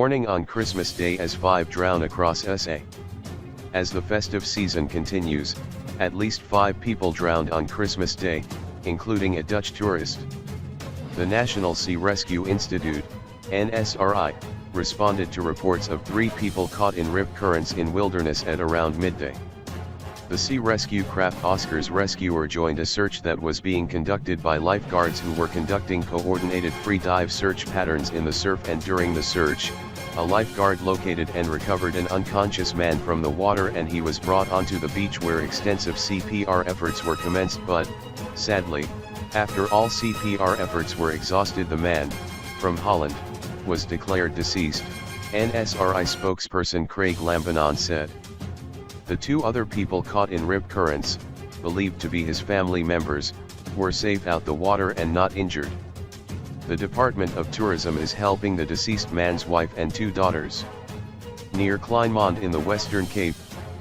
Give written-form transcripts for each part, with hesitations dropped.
Mourning on Christmas Day as 5 drown across SA. As the festive season continues, at least 5 people drowned on Christmas Day, including a Dutch tourist. The National Sea Rescue Institute, NSRI, responded to reports of 3 people caught in rip currents in wilderness at around midday. The sea rescue craft Oscar's rescuer joined a search that was being conducted by lifeguards who were conducting coordinated free dive search patterns in the surf, and during the search, a lifeguard located and recovered an unconscious man from the water, and he was brought onto the beach where extensive CPR efforts were commenced, but, sadly, after all CPR efforts were exhausted, the man, from Holland, was declared deceased, NSRI spokesperson Craig Lambinon said. The 2 other people caught in rip currents, believed to be his family members, were saved out the water and not injured. The Department of Tourism is helping the deceased man's wife and 2 daughters. Near Kleinmond in the Western Cape,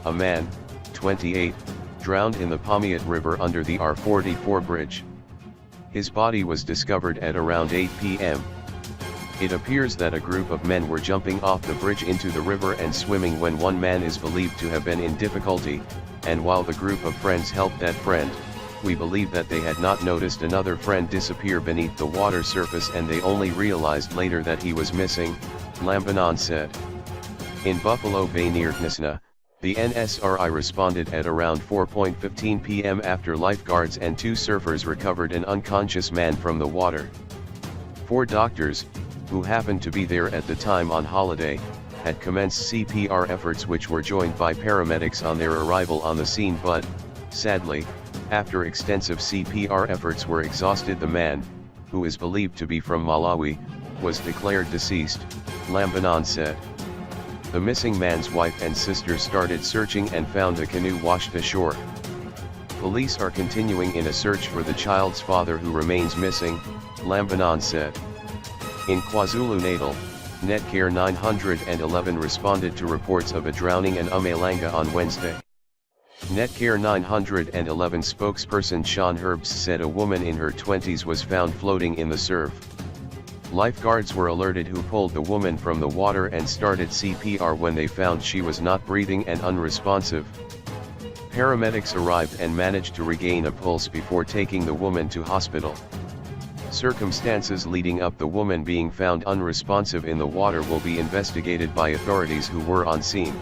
a man, 28, drowned in the Pommiat River under the R44 bridge. His body was discovered at around 8 p.m. It appears that a group of men were jumping off the bridge into the river and swimming when one man is believed to have been in difficulty, and while the group of friends helped that friend, we believe that they had not noticed another friend disappear beneath the water surface, and they only realized later that he was missing, Lambinon said. In Buffalo Bay near Gnasna, the NSRI responded at around 4:15 p.m. after lifeguards and 2 surfers recovered an unconscious man from the water. 4 doctors, who happened to be there at the time on holiday, had commenced CPR efforts which were joined by paramedics on their arrival on the scene, but, sadly, after extensive CPR efforts were exhausted, the man, who is believed to be from Malawi, was declared deceased, Lambinon said. The missing man's wife and sister started searching and found a canoe washed ashore. Police are continuing in a search for the child's father who remains missing, Lambinon said. In KwaZulu-Natal, Netcare 911 responded to reports of a drowning in Umalanga on Wednesday. Netcare 911 spokesperson Sean Herbst said a woman in her 20s was found floating in the surf. Lifeguards were alerted, who pulled the woman from the water and started CPR when they found she was not breathing and unresponsive. Paramedics arrived and managed to regain a pulse before taking the woman to hospital. Circumstances leading up the woman being found unresponsive in the water will be investigated by authorities who were on scene.